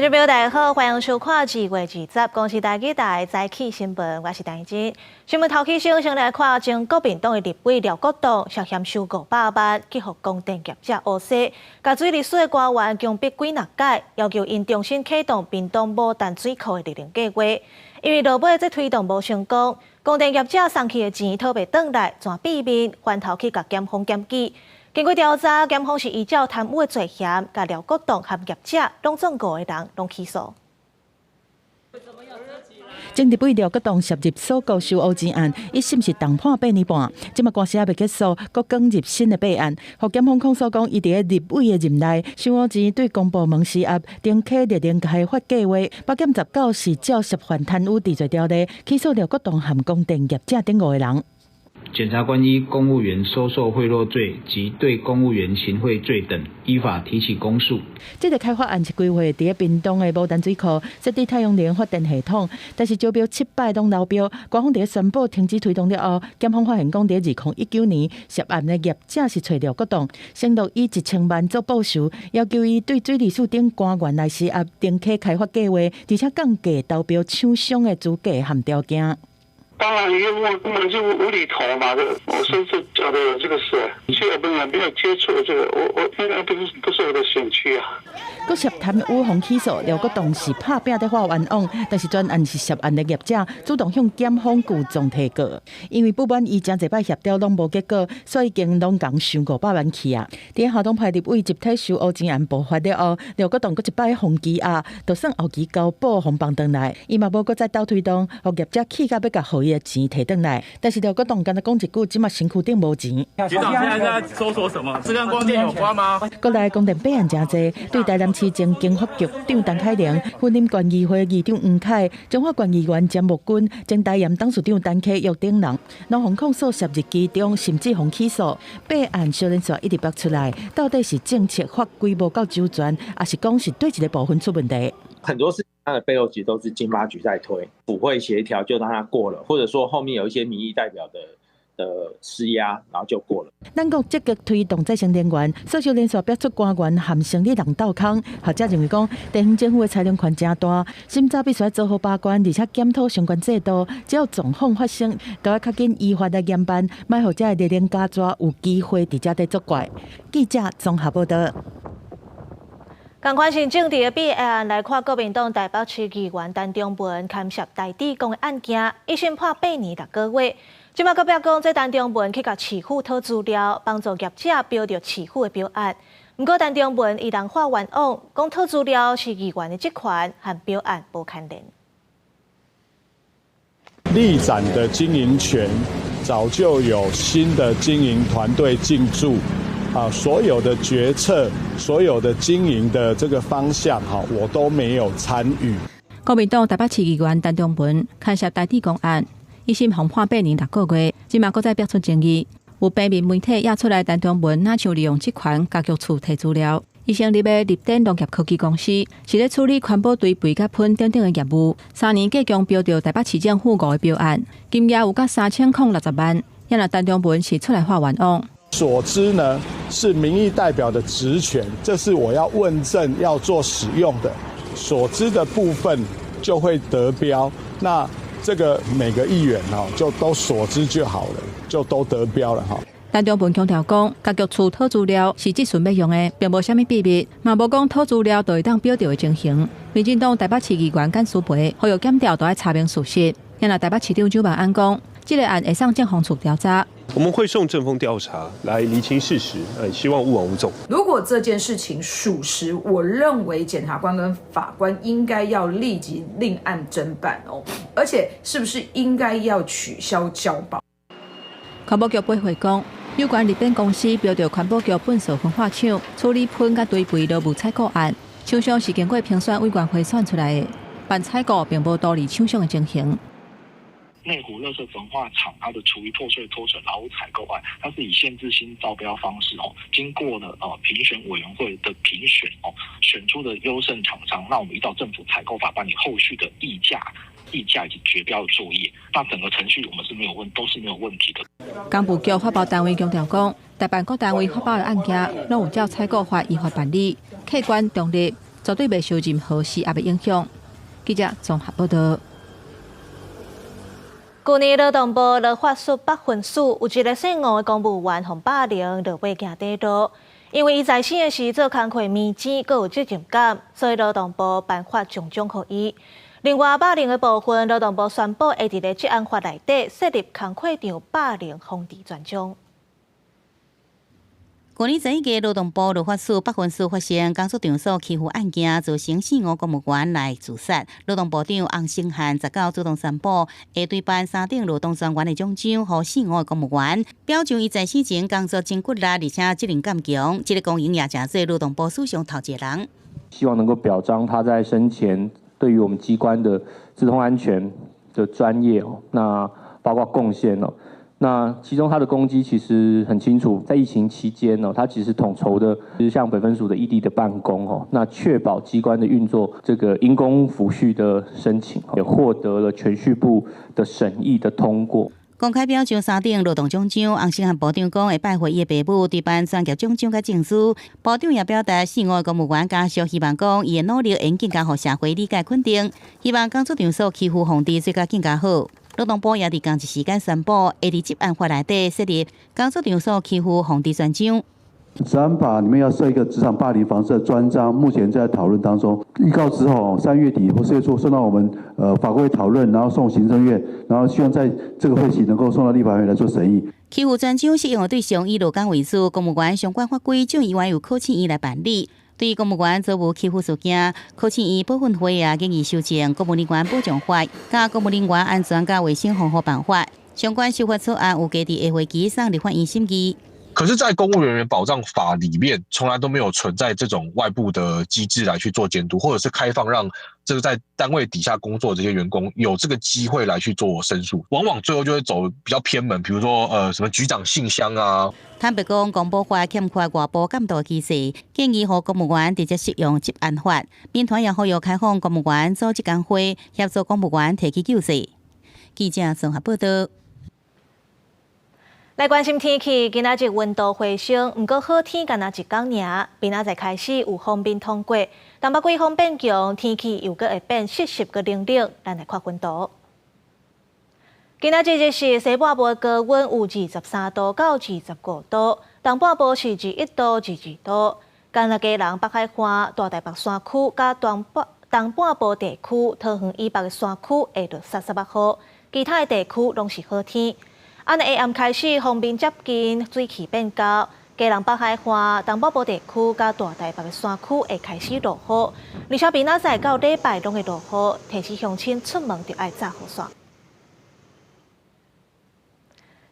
观众朋友大家好，欢迎收看2月20公视台记台早起新闻，我是陈真。新闻头起先来看，前国民党的立委廖国栋涉嫌收500万，寄予光电业者乌西，甲水利署的官员强逼几纳改，要求因重新启动屏东无淡水库的利用计划。因为落尾这推动无成功，光电业者送去的钱讨袂转来，全闭面翻头去甲检方检举。经过调查，检方是依照贪污的罪嫌，甲廖国栋和业者拢总5个人拢起诉。前立委廖国栋涉入所购收污钱案，一审是重判8年半，即马官司还未结束，阁卷入新的备案。互检方控诉讲，伊伫立委的任内收污钱对公部门施压，重启热电开发计划，保检19是照涉犯贪污治罪条例起诉廖国栋和光电业者等5个人。检察官依公务员收受贿赂罪及对公务员行贿罪等，依法提起公诉。这个开发案是规划伫屏东的无淡水库设置太阳能发电系统，但是招标7摆拢流标，官方伫宣布停止推动了后，检方发现讲伫2019年涉案的业者是找廖国栋，承诺以1000万做报酬，要求伊对水利署等官员来施压，重启开发计划，而且降低投标厂商的资格和条件。当然，根本就无厘头嘛！我说是假的有这个事，其实本来没有接触这个，我应该不是我的选区啊。搁涉贪污红起诉，廖国栋是拍拼在法冤枉，但是专案是涉案的业者主动向检方告状提告，因为不满伊真侪摆协调拢无结果，所以已经拢共收500万去啊。伫校东派立委集体收污钱案爆发了后，廖国栋搁一摆封羁押，就算后期交保红放回来，伊嘛无搁再倒推动，互业者气甲要甲互伊的钱摕回来。但是廖国栋敢若讲一句，即马身躯顶无钱。局长现在在搜索什么？是跟光电有关吗？国内光电备案真侪，对台南市前经发局长陈凯玲、婚姻管议会议长黄凯、中华管议员詹木君、前台盐董事长陈启玉等人，拢互控诉涉入其中，甚至互起诉。备案小人数一直爆出来，到底是政策法规无够周全，还是讲是对一个部分出问题？很多事情它的背后其实都是经发局在推，府会协调就让它过了，或者说后面有一些民意代表的施压，然后就过了。咱国积极推动再生能源，所受连续逼出官员含生理人斗空，学者认为讲，地方政府的裁量权真大，今早必须要做好把关，而且检讨相关制度。只要状况发生，就要较紧依法来严办，卖互这热电家蛇有机会伫这底作怪。记者综合报道。同款是政治的弊案，来看国民党台北市议员陈忠文牵涉台地公的案件，一审判8年6个月。即马搁表讲，这陈忠文去甲市府讨资料，帮助业者标着市府的标案。不过陈忠文依然法冤枉，讲讨资料是议员的职权，和标案无牵连。立展的经营权早就有新的经营团队进驻。所有的决策、所有的经营的这个方向，我都没有参与。国民党台北市议员陈忠文牵涉台地公案，一审判8年6个月，即马搁再表出争议。有平面媒体也出来，陈忠文哪像利用职权甲局处提资料，伊成立的立电农业科技公司，是咧处理环保堆肥甲喷等等的业务。3年计共标到台北市政府5个标案，金额有甲3060万。因为陈忠文是出来法冤枉。所知呢是民意代表的职权，这是我要问政要做使用的，所知的部分就会得标。那这个每个议员就都所知就好了，就都得标了哈。陈忠文强调讲，甲局处讨资料是即阵要用的，并无虾米秘密，嘛无讲讨资料就会当表调的情形。民进党台北市议员简书培呼吁检调都要查明事实。因为台北市长周万安讲，这个案会上政风处调查。我们会送政风调查来厘清事实，希望勿枉勿纵。如果这件事情属实，我认为检察官跟法官应该要立即另案侦办哦，而且是不是应该要取消交保？环保局回讲，有关立电公司标着环保局本所分化厂处理喷甲堆肥落雾采购案，厂商是经过评选委员会选出来的，办采购并无独立厂商的情形。内湖垃圾焚化厂它的厨余脱水脱水劳务采购案，它是以限制性招标方式经过了评选委员会的评选选出的优胜厂商，那我们依照政府采购法办理后续的议价以及决标的作业，那整个程序我们是都是没有问题的。工部局发包单位强调讲，台办各单位发包的案件，拢有照采购法依法办理，客观中立。绝对袂受任何施压的影响。记者综合报道。去年劳动部落发出8份书，有一个姓吴的公务员被霸凌，落尾行地牢。因为伊在生的时做工课面子，佮有责任感，所以劳动部颁发奖奖给伊。另外，霸凌的部分，劳动部宣布会伫个职安法内底设立工课场霸凌防治专章。去年11月，劳动部落发出8份书发生工作场所欺负案件，造成4名公务员来自杀。劳动部长洪胜汉19主动宣布，会对颁3等劳动专员的奖章，予4名公务员，表彰伊在死前工作真骨力，而且责任感强。这个功营也真做劳动部史上头一个人。希望能够表彰他在生前对于我们机关的自通安全的专业那包括贡献那其中他的功绩其实很清楚，在疫情期间他其实统筹的是像北分署的异地的办公那确保机关的运作这个因公抚恤的申请也获得了铨序部的审议的通过。公开表彰3等劳动奖章，洪胜汉部长讲会拜会伊的爸母，对颁专业奖章甲证书。部长也表达4名公务员家属希望讲伊的努力会更加互社会理解肯定，希望工作场所欺负防治做甲更加好。劳动部也伫同一时间宣布，会伫职安法内底设立工作场所欺负防治专章。职安法里面要设一个职场霸凌防治的专章，目前在讨论当中。预告之后，3月底或4月初送到我们法规讨论，然后送行政院，然后希望在这个会期能够送到立法院来做审议。欺负专章适用的对象以劳工为主，公务员相关法规将以原有考试院来办理。对于公务员遭无欺负事件，考试院保分会也建议修正《公务人员保障法》、甲《公务人员安全甲卫生防护办法》相关修法草案，有加伫下会期送立法院审议。可是，在公务人员保障法里面，从来都没有存在这种外部的机制来去做监督，或者是开放让这个在单位底下工作的这些员工有这个机会来去做申诉，往往最后就会走比较偏门，比如说什么局长信箱啊。坦白讲，公保法欠缺外部监督机制，建议予公务员直接适用职安法。民团也呼吁开放公务员组织工会，协助公务员提起救济。记者综合报道。来关心天气，今仔日温度回升，不过好天干那一天尔，明仔载开始有风面通过，东北季风变强，天气又搁会变湿湿搁冷冷，咱来看温度。今仔日日是西半部高温有23度到25度，东半部是21度至22度。干那家人北海岸、大台北山区甲东半部地区、桃园以北的山区会落38毫，其他的地区拢是好天。按下暗开始，风面接近，水汽变高。基隆北海岸、东北部地区甲大台北的山区会开始落雨，而且明仔载到礼拜拢会落雨，提醒乡亲出门就要早雨伞。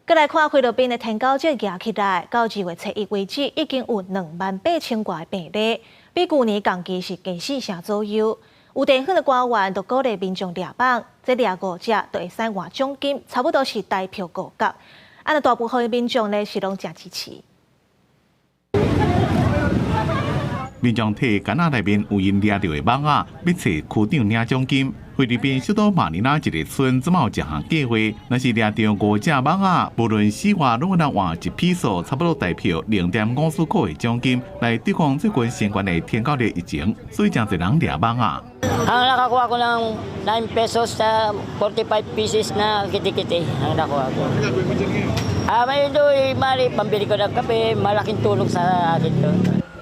再来看菲律宾的天狗节举起来，到2月初1为止，已经有28000多的病例，比去年同期是加4成左右。有地方的官员都鼓励民众抓网，这抓5只就会使换奖金，差不多是台票5角。按大部分的民众呢是拢真支持。民众摕竿仔内面有因抓到的网仔，要找区长领奖金。菲律宾首都马尼拉一个村即有一项计划，若是抓到5只网仔，无论死活拢能换1批数，差不多台票0.5块的奖金，来对抗最近相关的天狗日疫情，所以真侪人抓网仔。Ang nakakuha ko ng 9 pesos sa 45 pieces na kiti-kiti ang nakuha ko. May doon, mali, pambili ko ng kape, malaking tulong sa akin to.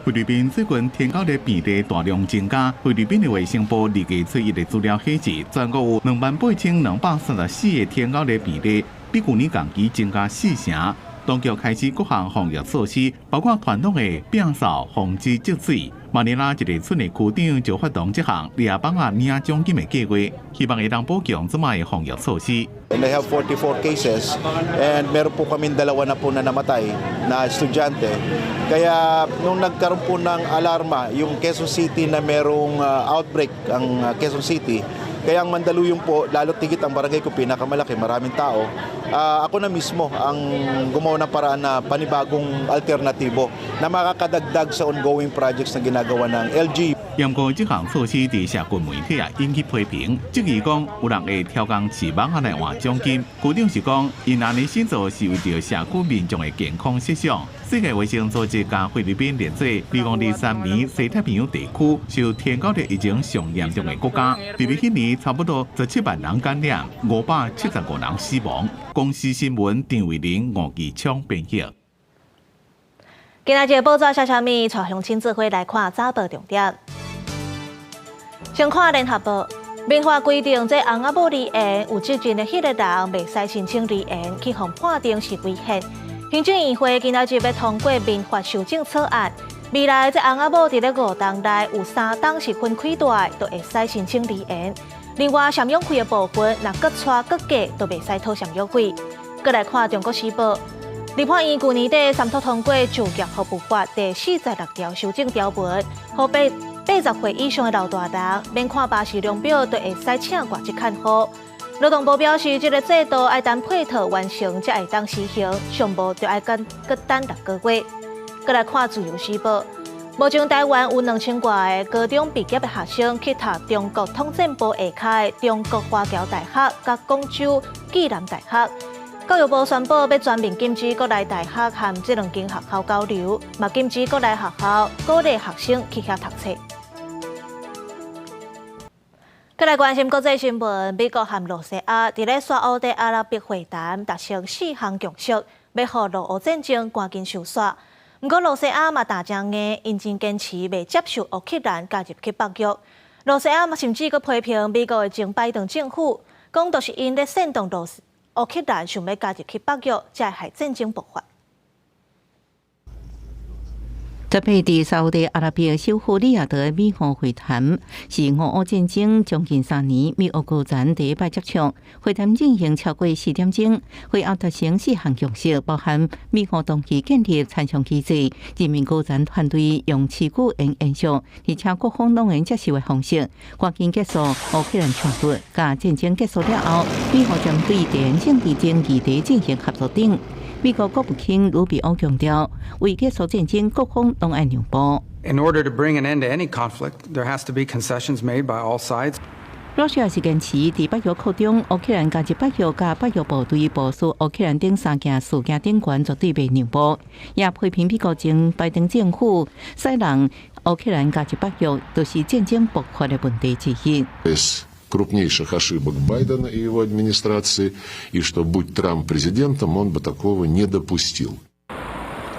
菲律宾最近天狗日病例大量增加，菲律宾的卫生部日月初1的资料显示，全国有28234个天狗日病例，比去年同期增加4成。当局开始各项防疫措施，包括传统的摒扫、防治积水。马尼拉一个村的区长就发动这项抓网仔领奖金的计划，希望会当保强这卖的防疫措施。And I have 44 cases and meron po kaming 2 na po na namatay na estudyante. Kaya nung nagkaroon po ng alarma yung Quezon City na merong outbreak ang Quezon City, kaya ang Mandaluyong po, lalo tigit ang barangay ko pinakamalaki, maraming tao. Ako na mismo ang gumawa ng paraan na panibagong alternatibo na makakadagdag sa ongoing projects na ginagawa ng LG. 不过这项措施伫社群媒体也引起批评，质疑讲有人会挑工饲网下来换奖金。局长是讲，因安尼先做是为着社区民众的健康设想。世界卫生组织甲菲律宾列做2023年西太平洋地区受天狗热疫情上严重的国家。特别迄年差不多17万人感染，575人死亡。公司新闻张伟玲、吴义昌编译。今仔日报纸写啥物？带乡亲做伙来看早报重点。先看联合报，民法规定，这翁仔某离园有责任的迄个人，袂使申请离园，去互判定是违宪。行政院会今仔日要通过民法修正草案，未来这翁仔某伫咧5档内有3档是分开大，都会使申请离园。另外，赡养费的部分，若各带各嫁，都袂使讨赡养费。再来看《中国时报》，立法院去年底三读通过《就业服务法》第46条修正条文，互80岁以上的老大人免看巴士量表，都会使请外籍看护。劳动部表示，这个制度要等配套完成才会当施行，上无就要各等6个月。再来看《自由时报》，目前台湾有2000多个高中毕业的学生去读中国统战部下开的中国华侨大学、甲广州暨南大学。教育部宣布要全面禁止国内大学和这2间学校交流，嘛禁止国内学校鼓励学生去遐读册。再来关心国际新闻，美国和罗西亚伫咧沙烏地阿拉伯會談達成4項共識，要讓羅俄戰爭趕緊收煞。不過羅西亞嘛大聲硬，因真堅持未接受烏克蘭加入去北約。羅西亞嘛甚至佫批評美國的前拜登政府，講都是因咧煽動烏克蘭想要加入去北約，才會害戰爭爆發。特別伫沙烏地阿拉伯首府里亞德的美俄會談，是俄烏戰爭將近3年，美俄高層第一擺接觸。會談進行超過4點鐘，會後達成4項共識，包含美俄同期建立參詳機制，人民高層團隊用持久戰延續，而且各方攏能接受的方式，趕緊結束烏克蘭衝突。甲戰爭結束了後，美俄將對地緣政治爭議題進行合作等。美國國務卿魯比歐強調，為結束戰爭，各方攏愛讓步。In order to bring an end to any conflict, there has to be concessions made by all sides. 羅西亞是堅持喺北約擴張，烏克蘭加入北約，甲北約部隊部署烏克蘭等3件事件頂懸絕對袂讓步，也批評美國前拜登政府使人烏克蘭加入北約，就是戰爭爆發的問題之一。крупнейших ошибок Байдена и его администрации, и что, будь Трамп президентом, он бы такого не допустил.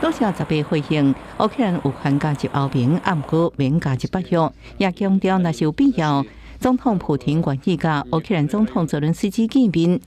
羅西亞特別回應，烏克蘭有權加入歐盟，不過免加入北約，也強調若是有必要，總統普廷願意甲烏克蘭總統澤倫斯基見面。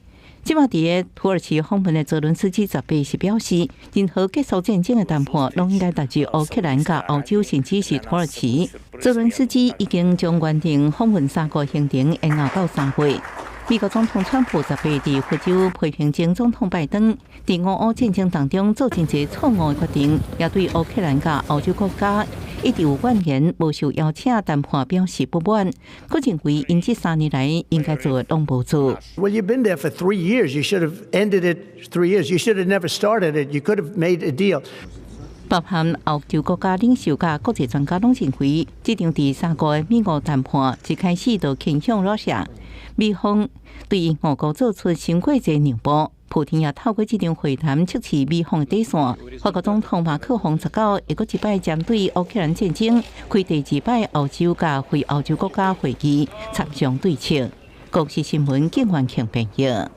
即馬喺土耳其訪問的澤倫斯基特別是表示，任何結束戰爭的談判，攏應該達至烏克蘭甲歐洲，甚至是土耳其。澤倫斯基已經將原定訪問3個行程延後到3月。美國總統川普特別喺非洲批評前總統拜登喺俄烏戰爭當中做真濟錯誤的決定，也對烏克蘭甲歐洲國家一直有怨言、無受邀請談判表示不滿。佢認為因這3年來應該做的攏無做。Well, you've been there for 3 years. You should have ended it 3 years. You should have never started it. You could have made a deal. 包含歐洲國家領袖甲國際專家攏認為，這場第3個的美俄談判一開始就傾向羅西亞。美方對於俄國做出傷過濟讓步，普廷也透過這場會談測試美方的底線。法國總統馬克宏19會閣一擺針對烏克蘭戰爭開第2擺歐洲甲非歐洲國家會議，參詳對策。國際新聞景元慶編譯。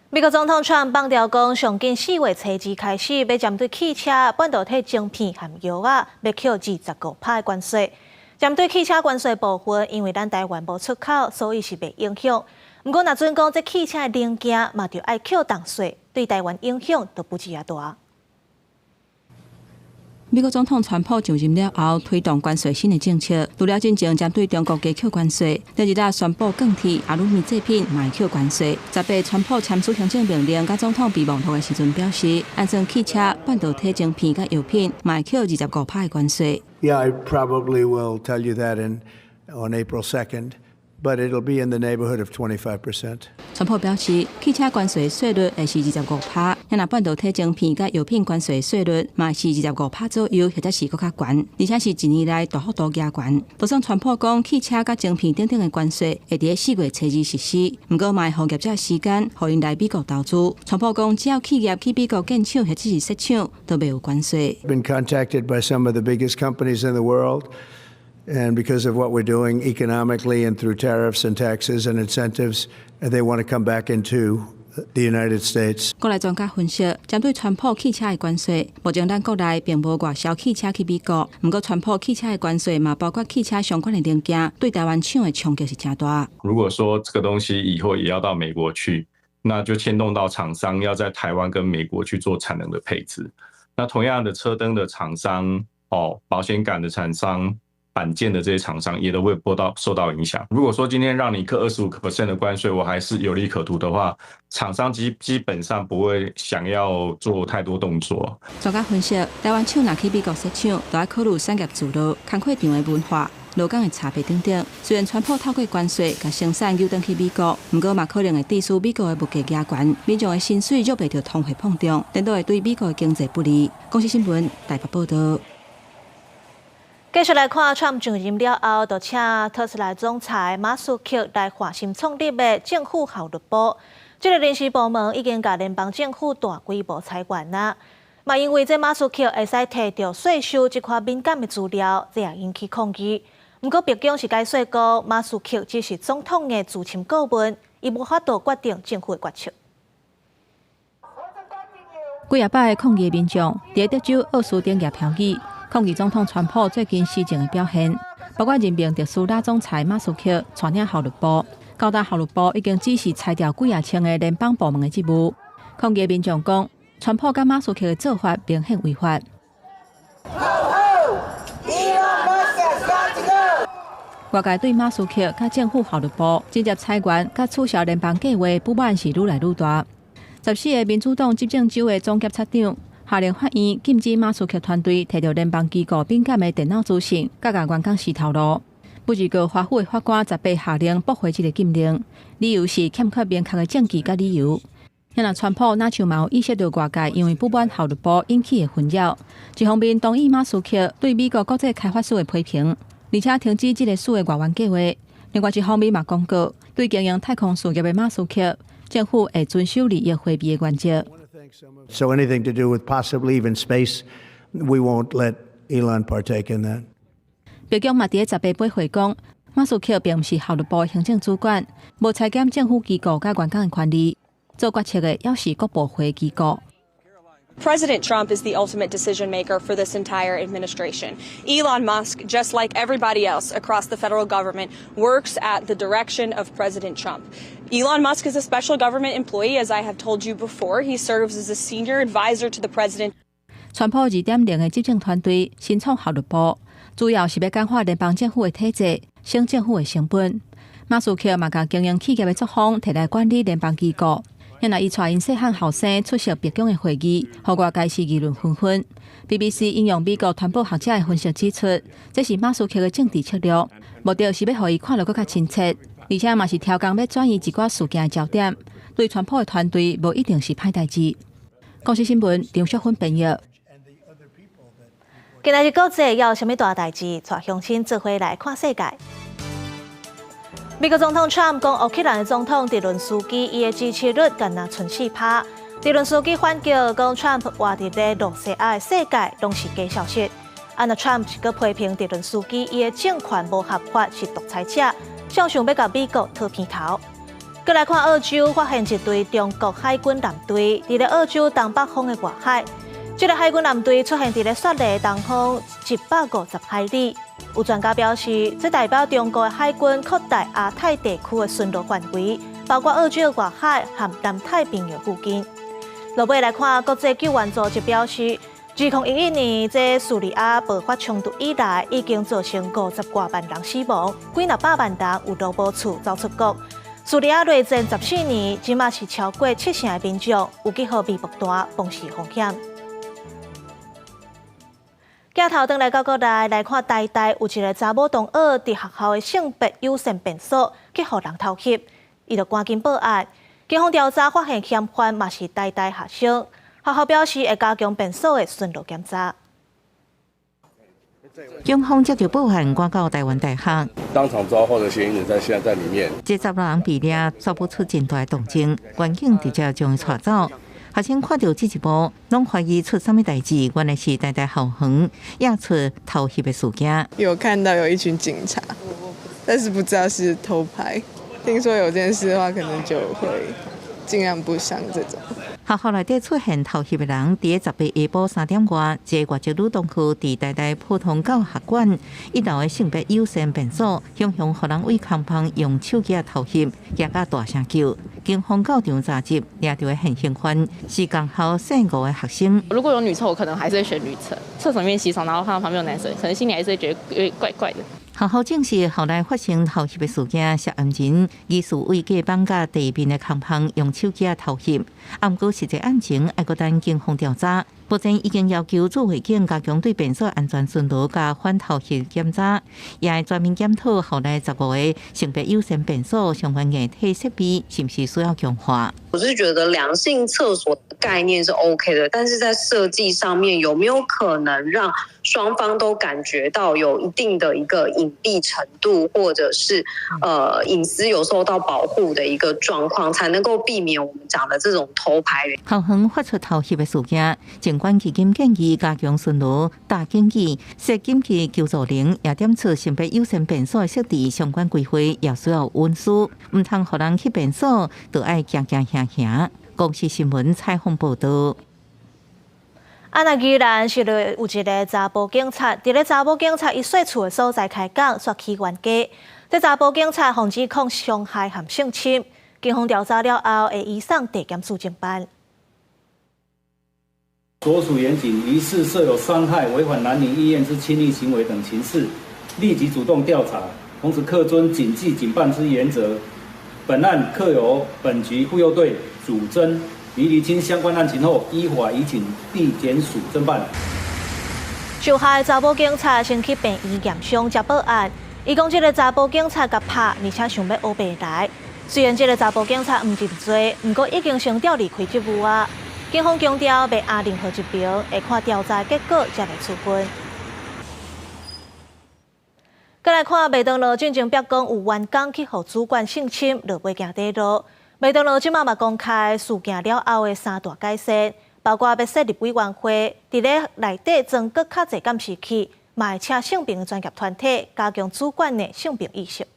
美國總統川普放調講，上近4月初2開始，要針對汽車、半導體晶片和藥啊，要扣25%的關稅。針對汽車關稅部分，因為咱台灣無出口，所以是袂影響。不過，若準講這汽車的零件嘛，就愛扣重稅，對台灣影響就不止啊大。美國總統川普上任了後，推動關稅新的政策，除了真正針對中國加扣關稅，第二日宣布鋼鐵、阿魯米製品嘛扣關稅。18川普簽署行政命令，甲總統備忘錄的時陣表示，安裝汽車、半導體晶片甲藥品嘛扣25%的關稅。Yeah, I probably will tell you that on April 2nd. but it'll be in the neighborhood of 25%. 川普表示，汽车关税税率会是25%，若半导体晶片甲药品关税税率嘛是25%左右，或者是搁较悬，而且是一年来大幅度加悬。不算川普讲，汽车甲晶片等等的关税会伫4月初2实施，不过嘛会予业者时间，互因来美国投资。川普讲，只要企业去美国建厂或者是设厂，都袂有关税。Been contacted by some of the biggest companies in the world. And because of what we're doing economically and through tariffs and taxes and incentives, they want to come back into the United States. 国内专家分析，针对川普汽车的关税，目前咱国内并无外销汽车去美国。不过，川普汽车的关税嘛，包括汽车相关的零件，对台湾厂的冲击是真大。如果说这个东西以后也要到美国去，那就牵动到厂商要在台湾跟美国去做产能的配置。那同样的车灯的厂商、保险杆的厂商。板件的这些厂商也都会受到影响。如果说今天让你课25% 的关税，我还是有利可图的话，厂商基本上不会想要做太多动作。专家分析，台湾厂若去美国设厂，都要考虑产业制度、工课场的文化、劳工的差别等等。虽然川普透过关税把生产诱转去美国，不过嘛可能会致使美国的物价加悬，民众的薪水若袂着通货膨胀，等到会对美国的经济不利。公司新闻台北报道。继续来看，川普上任了后，就请特斯拉总裁马斯克来换新创立的政府效率部。这个临时部门已经甲联邦政府大规模裁员啦。嘛，因为这马斯克会使摕到税收这块敏感的资料，这也引起抗议。不过，白宫是解释讲，马斯克只是总统的自签顾问，伊无法度决定政府的决策。几夜摆的抗议民众，伫德州奥斯汀举票议。抗议总统川普最近施政的表现，包括任命特斯拉总裁马斯克带领效率部，高达效率部已经只是裁掉几啊千个联邦部门的职务。抗议民众讲，川普甲马斯克的做法明显违法。外界对马斯克甲政府效率部直接裁员甲取消联邦计划不满是愈来愈大。14个民主党执政州的总检察长。下令法院禁止马斯克团队摕到联邦机构敏感的电脑资讯，甲员工示透露。不日个华府的法官18下令驳回这个禁令，理由是欠缺明确的证据甲理由。若川普哪像嘛有意识到外界因为不满效率部引起的纷扰，一方面同意马斯克对美国国际开发署的批评，而且停止这个署的外援计划。另外一方面嘛公告，对经营太空事业的马斯克，政府会遵守利益回避的原则。So anything to do with possibly even space, we won't let Elon partake in that. 白宫嘛伫18杯会讲，马斯克并不是效率部行政主管，无裁减政府机构甲员工的权利，做决策的也是各部会机构。President Trump is the ultimate decision maker for this entire administration. Elon Musk, just like everybody else across the federal government, works at the direction of President Trump. Elon Musk is a special government employee, as I have told you before. He serves as a senior advisor to the president. 川普2.0的执政团队新创效率部，主要是要简化联邦政府的体制，省政府的成本。马斯克嘛甲经营企业的作风摕来管理联邦机构。因伊带因细汉后生出席白宫的会议，互外界是议论纷纷。BBC 引用美国团保学者的分析指出，这是马斯克的政治策略，目的是要互伊看得更较清澈，而且嘛是挑工要转移一寡事件的焦点，对川普的团队无一定是歹代志。公司新闻张淑芬编译。今日国际有啥物大代志？带乡亲做伙来看世界。美国总统 Trump 讲，乌克兰的总统泽伦斯基伊的支持率敢若剩4%。泽伦斯基反击讲 ，Trump 活伫咧罗西亚的世界拢是假消息。那 Trump 是个批评泽伦斯基伊的政权无合法，是独裁者，想要甲美国讨片头。再来看澳洲，发现一队中国海军舰队伫咧澳洲东北方的外海。这个海军舰队出现伫咧雪梨东方150海里。有专家表示，这代表中国的海军扩大亚太地区的巡逻范围，包括澳洲外海和南太平洋附近。落尾来看，国际救援组织表示，2011年这叙利亚爆发冲突以来，已经造成50多万人死亡，几若百万人有路无厝走出国。叙利亚内战14年，即马是超过70%的民众有机会被剥夺邦事风险。镜头转来到国内来看台大有一个查某同学伫学校的性别友善便所去互人偷袭，伊就赶紧报案。警方调查发现嫌犯嘛是台大学生，学校表示会加强便所的巡逻检查。警方接到报案，赶到台湾大学，当场抓获的嫌疑人现在在里面。这16人被抓，抓不出真大的动静，警警直接将伊带走。学生看到这一幕，拢怀疑出什么代志，原来是台大校园也出偷袭的事件。有看到有一群警察，但是不知道是偷拍。听说有这件事的话，可能就会尽量不上这种。学校内底出现偷袭的人，伫10月下晡3点外，在外籍女童区伫台大普通教学馆1楼的性别友善便所，向予人为空旁用手机偷袭，也甲大声叫。警方到场查缉，抓到的现行犯是共校4、5的学生。如果有女厕，我可能还是会选女厕。厕所里面洗手，然后看到旁边有男生，可能心里还是会觉得有点怪怪的。学校证实，后来发生偷袭的事件，涉案人疑似为假绑架地面的空旁用手机偷袭，不过实际案情还佫等警方调查。目前已经要求驻卫警加强对便所安全巡逻加反偷袭检查，也会全面检讨后来15个性别友善便所相关硬体设备是不是需要强化。我是觉得良性厕所的概念是 OK 的，但是在设计上面有没有可能让双方都感觉到有一定的一个隐蔽程度，或者是隐私有受到保护的一个状况，才能够避免我们讲的这种偷拍。校方发出偷袭的事件，警官基金建议加强巡逻、大警记、设紧急求助铃，也点出性别友善便所的设置相关规划也需要温书，唔通互人去便所，就爱行行行行。公视新闻采访报道。那宜兰是有一个查甫警察，伫咧查某警察伊睡厝的所在开讲，刷起冤家。这查甫警察防指控伤害和性侵，警方调查了后，会移送地检署侦办。所属员警疑似设有伤害、违反男女意愿之亲密行为等情事，立即主动调查，同时恪遵谨记警办之原则。本案刻由本局妇幼队主侦，于厘清相关案情后，依法移请地检署侦办。受害的查甫警察先去病院验伤，才报案。伊讲，这个查甫警察甲拍，而且想要学白来。虽然这个查甫警察唔认罪，不过已经先调离开职务啊。警方强调，袂压任何一边，会看调查结果才来处分。再来看麦当劳进前表讲有员工去互主管性侵，落尾行底路。麦当劳即马嘛公开事件了后的3大改善，包括要设立委员会，伫咧内底装搁较侪监视器，嘛会请性平专业团体加强主管的性平意识。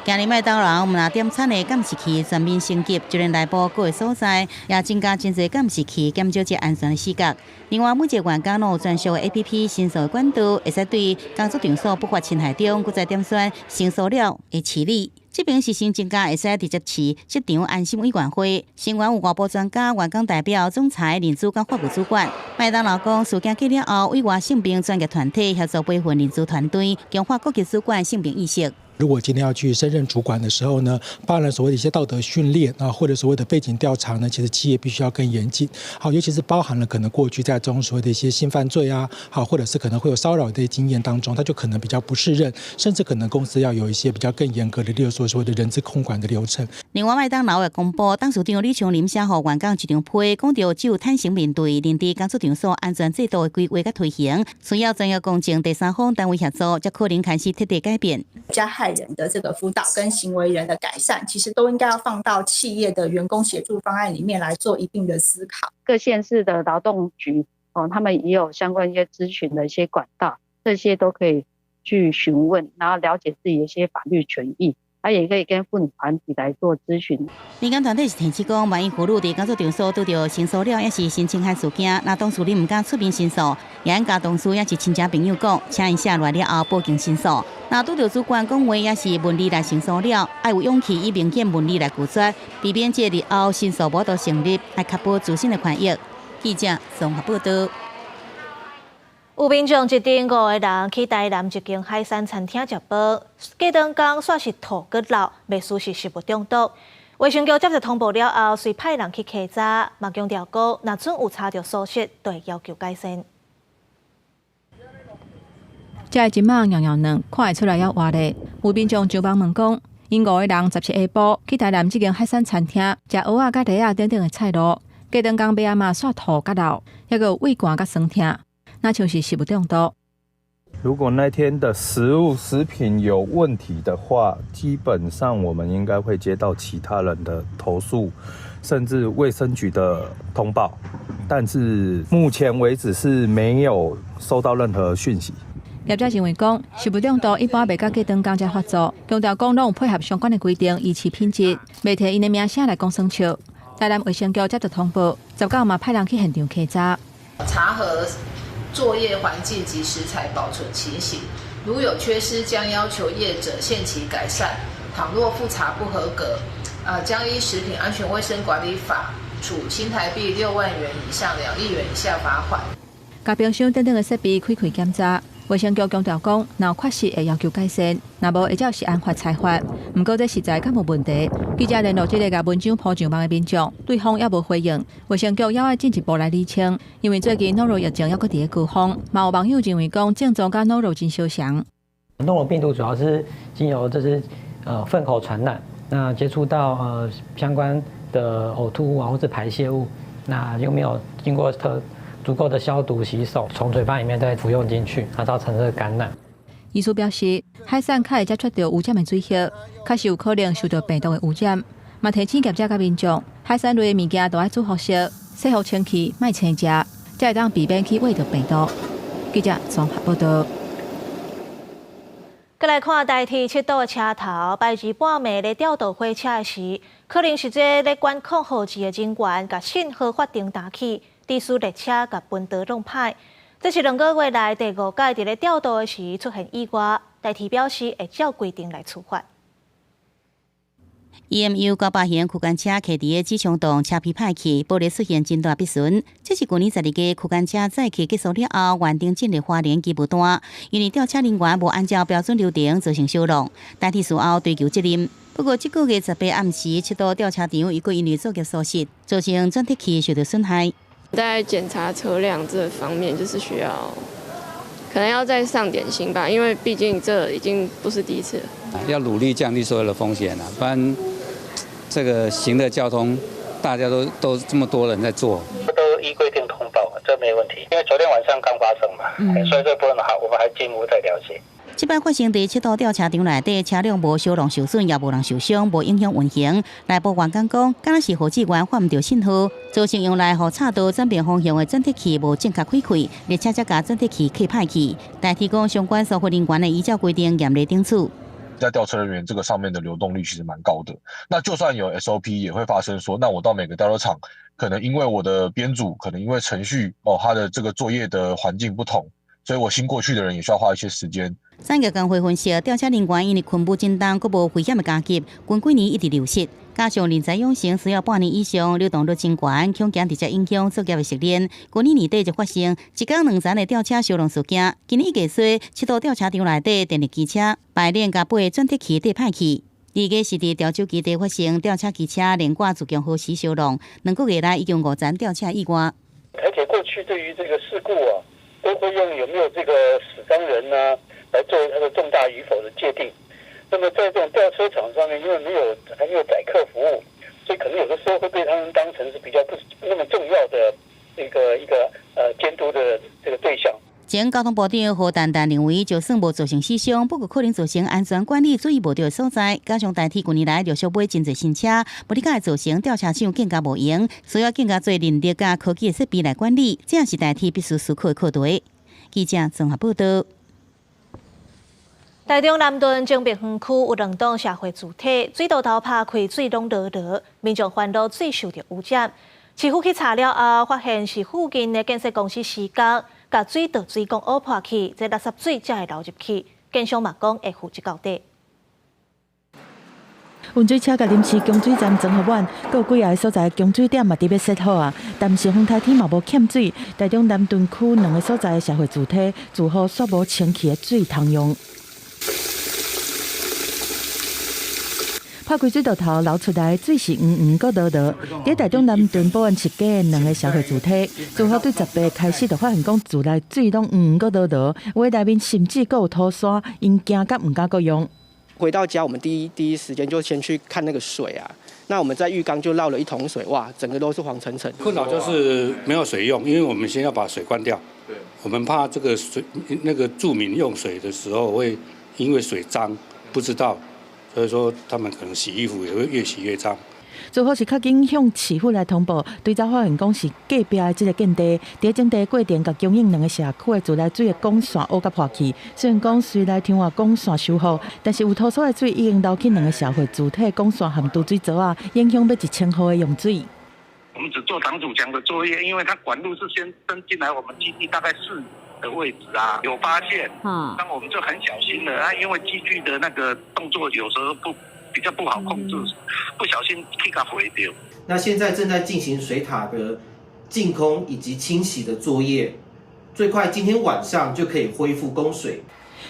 今日麦当劳5点产的监视器全面升级，就连内部各个所在也增加真侪监视器，减少这安全的死角。另外，每一个员工都有专属的 APP 申诉管道，会使对工作场所不法侵害中，搁再点选申诉了的处理。这边是新增加会使直接市职场安心委员会，成员有外部专家、员工代表、总裁、人资跟法务主管。麦当劳讲，事件结了后，委外性平专业团体协助培训人资团队，强化各级主管性平意识。如果今天要去升任主管的时候呢，包含所谓的一些道德训练啊，或者所谓的背景调查呢，其实企业必须要更严谨。好，尤其是包含了可能过去在中所谓的一些性犯罪啊，好，或者是可能会有骚扰的经验当中，他就可能比较不适任，甚至可能公司要有一些比较更严格的，例如说所谓的人资控管的流程。另外，麦当劳也公布，董事长李昌林写予员工一张批，讲到只有坦诚面对人伫工作场所安全制度的规划甲推行，需要专业公正第三方单位协助，才可能开始彻底改变。加害人的这个辅导跟行为人的改善，其实都应该要放到企业的员工协助方案里面来做一定的思考。各县市的劳动局他们也有相关一些咨询的一些管道，这些都可以去询问，然后了解自己的一些法律权益。他也可以跟妇女团体来做咨询。民间团体是提起讲，万一妇女伫工作场所拄到申诉了，也是性侵害事件，那当事人唔敢出面申诉，也应甲同事也是亲戚朋友讲，请因写落了后报警申诉。那拄到主管讲话，也是文字来申诉了，要有勇气以明显文字来拒绝，避免这日后申诉无都成立，来确保自身的权益。记者综合报道。有民众一顶5个人去台南一间海产餐厅食饭，过当天煞是吐骨流，未输是食物中毒。卫生局接到通报了后，遂派人去稽查，嘛强调过，若准有查到疏失，就会要求改善。这个金网娘娘看会出来要活的，有民众就帮问讲，因5个人17下晡去台南这间海产餐厅食蚵仔、甲梨仔等等的菜路，加顿工白阿妈煞吐甲流，还有胃寒甲酸痛，那像是食物中毒。如果那天的食品有问题的话，基本上我们应该会接到其他人的投诉，甚至卫生局的通报，但是目前为止是没有收到任何讯息。业者认为讲，食物中毒一般袂甲计灯工才发作，强调讲拢有配合相关的规定，维持品质，袂摕因的名声来讲酸笑。台南卫生局接到通报，19嘛派人去现场稽查，查核作业环境及食材保存情形，如有缺失，将要求业者限期改善。倘若复查不合格，将依食品安全卫生管理法处新台币6万元以上2亿元以下罚款。甲冰箱等等的设备开检查。卫生局强调讲，若确实会要求改善，若无会照是按法裁罚。不过这实在较无问题。记者联络这个甲文章铺上网的民众，对方也无回应。卫生局也要进一步来厘清，因为最近诺如疫情还搁伫个高峰，嘛有网友认为讲症状甲诺如真相像。诺如病毒主要是经由粪口传染，那接触到相关的呕吐物或是排泄物，那又没有经过足够的消毒洗手，从嘴巴里面再服用进去，造成这个感染。医师表示，海产较会接触到污染的水液，确实有可能受到病毒的污染。嘛提醒业者甲民众，海产类的物件都要煮好烧，洗好清气，莫生食，才会当避免去喂到病毒。记者综合报道。再来看台铁7堵的车头，白日半暝咧调度火车时，可能是这咧管控号志的人员，甲信号发灯打起。致使列车甲分道弄歹，这是2个月来第5届伫咧调度的时出现意外。台铁表示会照规定来处罚。EMU 98型区间车徛伫个机场洞车皮歹去，玻璃出现真大壁损。这是去年12月区间车载客结束了后，原定进入花莲机务段，因为吊车人员无按照标准流程造成伤亡，台铁事后追究责任。不过，这个月18暗时7堵吊车场又因为作业疏失，造成转铁器受到损害。在检查车辆这方面，就是需要可能要再上点心吧，因为毕竟这已经不是第一次了。要努力降低所有的风险不然这个行的交通，大家都这么多人在做，都依规定通报，这没问题。因为昨天晚上刚发生嘛，所以这部分好，我们还进一步再了解。这摆发生伫7堵吊车场内底，车辆无烧long受损，也无人受伤，无影响运行。内部员工讲，敢若是号志员发唔到信号，造成用来互岔道转变方向的转铁器无正确开开，列车才甲转铁器开歹去。台铁讲相关守护人员的依照规定严厉顶处。在吊车人员这个上面的流动率其实蛮高的，那就算有 SOP 也会发生说，那我到每个吊车场，可能因为我的编组，可能因为程序它的这个作业的环境不同，所以我新过去的人也需要花一些时间。产业工会分析，吊车人员因为昆布震动，佫无危险的加急，近几年一直流失，加上人才养成需要半年以上，流动率真悬，恐惊直接影响作业的熟练。去年年底就发生一天2层的吊车烧亡事件，今年1月末7堵吊车场内底电力机车排练甲8个转铁器底歹去。2月是伫潮州基地发生吊车机车连挂自强号时烧亡，2个月来已经5站吊车意外。台铁过去对于这个事故都会用有没有这个死伤人来作为它的重大与否的界定。那么在这种吊车场上面，因为还没有载客服务，所以可能有的时候会被他们当成是比较不那么重要的一个监督的这个对象。前交通部长何丹丹认为，就算无造成死伤，不过可能造成安全管理注意无到的所在。加上台铁近年来陆续买真侪新车，无理解造成吊车场更加无用，需要更加多人力加科技的设备来管理，这也是台铁必须思考的课题。记者综合报道。台中南屯精平园区有2栋社会主体，水道头拍开，水拢落落，民众烦恼水受到污染。市府去查了后，发现是附近的建设公司施工，把水倒水管挖破去，这垃圾水才会流入去。建商嘛讲会负责到底。温水车甲临时供水站综合湾，各几个所在供水点嘛特别设好啊，但是风台天嘛无欠水。台中南屯区2个所在的社会主体，住户煞无清气的水通用。破开水道头流出来水是黄黄个倒倒。伫台中南屯保安设计两个社会主体，自好对18开始就发现讲厝内水拢黄黄个倒倒，有的内面甚至还有土沙，因惊甲唔敢搁用。回到家，我们第一时间就先去看那个水啊。那我们在浴缸就绕了1桶水，哇，整个都是黄澄澄。困扰就是没有水用，因为我们先要把水关掉。我们怕这个水那个住民用水的时候会因为水脏不知道，所以说他们可能洗衣服也会越洗越脏。最好是较紧向市府来通报，对照发现讲是隔壁的这个建地，伫整地过程甲供应两个社区的自来水的管线乌甲破去。虽然讲随来听话管线修复，但是有土沙的水已经流去两个社会主体管线和堵水槽啊，影响要1000户的用水。我们只做挡阻墙的作业，因为它管路是先伸进来我们基地大概4的位置啊，有发现，那我们就很小心了啊，因为机具的那个动作有时候比较不好控制，不小心去它毁掉。那现在正在进行水塔的净空以及清洗的作业，最快今天晚上就可以恢复供水。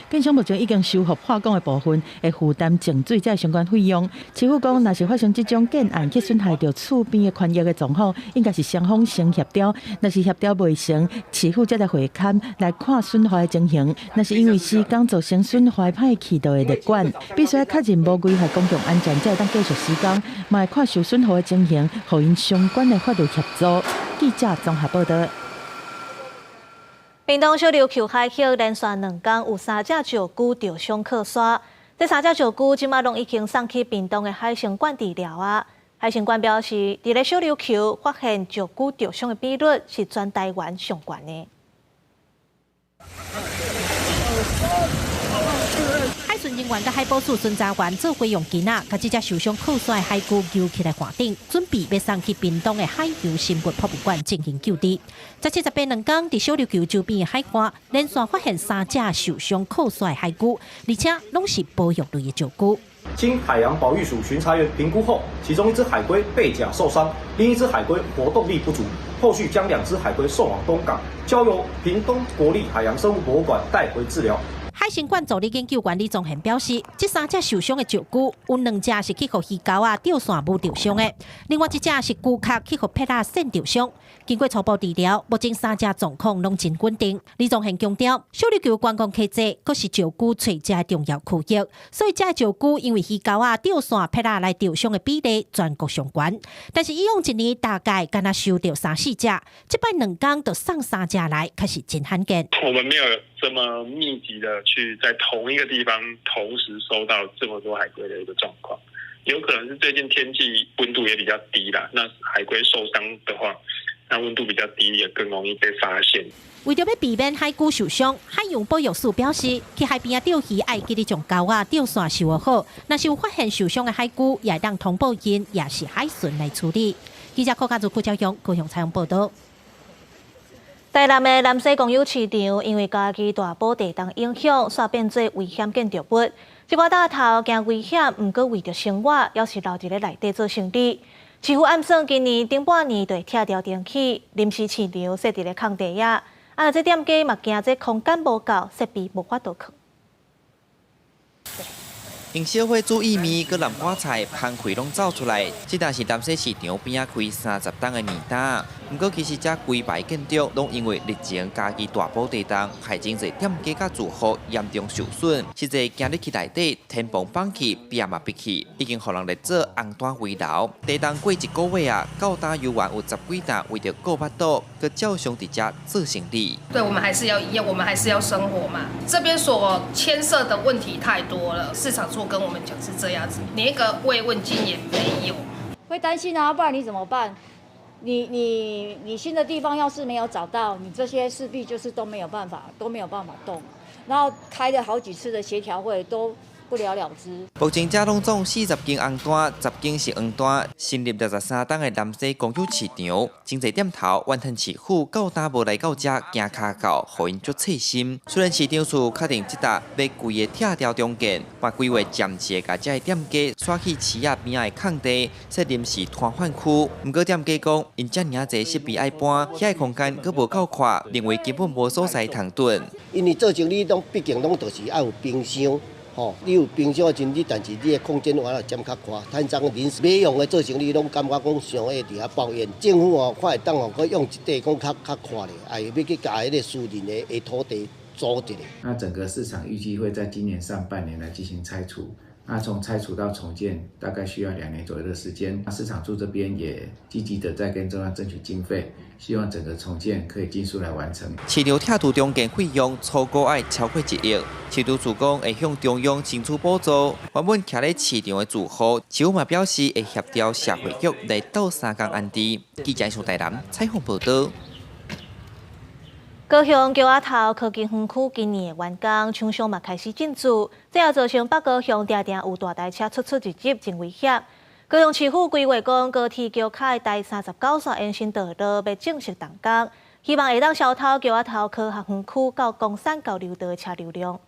建商目前已经修复破工的部分，会负担净水这相关费用。市府讲，若是发生这种建案去损害到厝边的权益的状况，应该是双方先协调。若是协调未成，市府才来会勘来看损坏的情形。若是因为施工造成损坏歹气道的列管，必须要确认无危害公共安全，才会当继续施工。嘛会看受损害的情形，互因相关的法律协助。记者综合报道。屏东小琉球海域连续2天有3只石龟着伤客刷，这3只石龟即马拢已经送去屏东的海生馆治疗啊。海生馆表示，伫咧小琉球发现石龟着伤的比率是全台湾上悬的。海巡人员甲海保署巡查员做伙用竿仔，甲这只受伤靠山的海龟救起来岸顶，准备要送去屏东的海洋生物博物馆进行救治。在78两天，伫小琉球周边的海岸，连续发现3只受伤靠山的海龟，而且拢是保育类的石龟。经海洋保育署巡查员评估后，其中1只海龟背甲受伤，另1只海龟活动力不足，后续将2只海龟送往东港，交由屏东国立海洋生物博物馆带回治疗。海生馆助理研究员李宗宪表示，这3只受伤的石龟，有2只是去互鱼钩啊吊线无吊伤的，另外1只是龟壳去互撇仔线吊伤。经过初步治疗，目前3只状况拢真稳定。李宗宪强调，小琉球观光客济，佫是石龟找食的重要区域，所以这石龟因为鱼钩啊吊线撇仔来吊伤的比例全国上悬。但是以往1年大概敢若收到3、4只，这摆2天就送3只来，确实真罕见。我们没有这么密集的去在同一个地方同时收到这么多海龟的一个状况，有可能是最近天气温度也比较低啦，那海龟受伤的话，那温度比较低也更容易被发现。为着要避免海龟受伤，海洋保育署表示，去海边钓鱼要记得将钩啊、吊线收好。若是有发现受伤的海龟，也当通报因，也是海巡来处理。记者柯家族、柯昭雄高雄采访报道。台南的南西公有市场因为家己大埔地震影响，煞变做危险建筑物。一寡大头惊危险，毋过为着生活，要是留伫咧内底做生意。市府暗算今年顶半年就会拆掉电器，临时市场设伫咧空地呀。这店家嘛惊这空间无够，设备无法度去。用小火煮薏米，佮南瓜菜、香灰拢走出来。这但是南西市场边仔开30档的面摊，不过其实这规排建筑拢因为日前家己大埔地震，害真侪店家甲住户严重受损，实际行入去内底，天崩放弃，壁嘛闭起，已经互人来做红单围楼。地震过1个月啊，到单游玩有10几单为着顾巴肚，佮照常伫遮做生意。对，我们还是要营业，我们还是要生活嘛。这边所牵涉的问题太多了，市场处跟我们讲是这样子，连一个慰问金也没有。会担心啊，不然你怎么办？你新的地方要是没有找到，你这些势必就是都没有办法动。然后开了好几次的协调会都不了了之。目前这拢总40间红单，10间是黄单，新立63档的南西公有市场，真侪店头怨恨市府到单无来到这惊卡到，互因足刺心。虽然市场处确定这搭要规个拆掉中间，把规划暂时甲这店家刷去市仔边仔的空地，设临时摊贩区。不过店家讲，因遮尔侪设备爱搬，遐空间佫无够宽，认为根本无所在通囤。因为做生意毕竟拢就是要有冰箱。吼，你有平常的真理，但是你的空间完了占较宽，摊张临时没用的做成，你拢感觉讲上会伫遐抱怨。政府哦，看会当哦，佮用一块讲较宽的，哎，要去甲迄个私人的土地租一个。那整个市场预计会在今年上半年来进行拆除。那从拆除到重建大概需要2年左右的时间。市场处这边也积极的在跟中央争取经费，希望整个重建可以尽速来完成。市场拆除中间费用超过要超过1亿，市场处讲会向中央争取补助。原本徛在市场的住户，市府嘛表示会协调社会局来到3天安置。记者从台南采访报道。高雄桥仔头科技园区今年的完工，厂商嘛开始进驻，这也造成北高雄常常有大台车出入入，真危险。高雄市府规划讲，高铁桥卡第39线延伸道路要正式动工，希望会当消透桥仔头科学园区到公山交流道的车流量。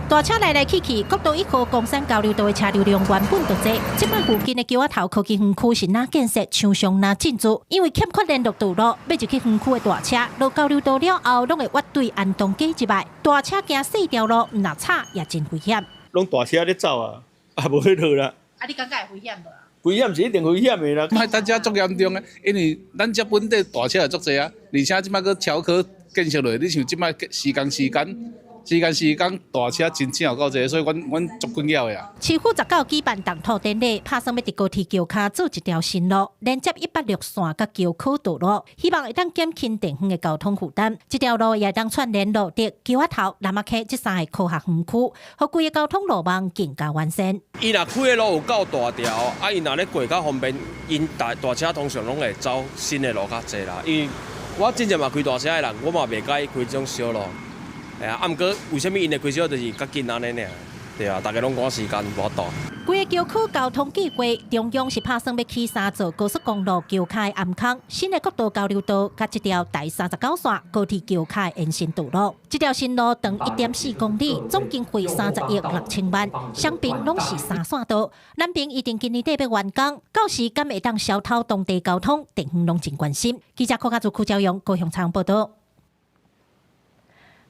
大车来来去去，国道1号公山交流道的车流量原本就多，即摆附近的桥仔头科技园区是哪建设，厂商哪进驻，因为欠缺联络道路，要入去园区的大车，落交流道了后，拢会挖对安东街一摆，大车行4条路，唔若吵也真危险。拢大车咧走啊，无迄落啦。啊，你感觉会危险无？危险是一定危险的啦。卖大家足严重的，因为咱这本地大车也足济啊，而且即摆个桥科建设落，你像即摆时间大车真正有够济，所以阮足紧要的啊。市府19举办动土典礼，拍算要伫高铁桥卡做一条新路，连接106线甲桥口道路，希望会当减轻地方的交通负担。这条路也当串联路的桥仔头、南仔溪这3个科学园区，互规个交通路网更加完善。伊若开的路有够大条，啊，伊若咧过较方便，因大车通常拢会走新的路较济啦。因为我真正嘛开大车的人，我嘛袂介意开这种小路。啊，毋过为什么因会开小，就是较紧安尼尔，对啊，大家拢赶时间无法度。规个桥区交通计划，中央是打算要起3座高速公路桥卡的暗坑，新的国道交流道，甲一条第39线高铁桥卡的延伸道路。这条新路长1.4公里，总经费30亿6千万，双边拢是3线道。南边一定今年底要完工，到时敢会当消透当地交通，地方拢真关心。记者柯家族区朝阳高雄采访报道。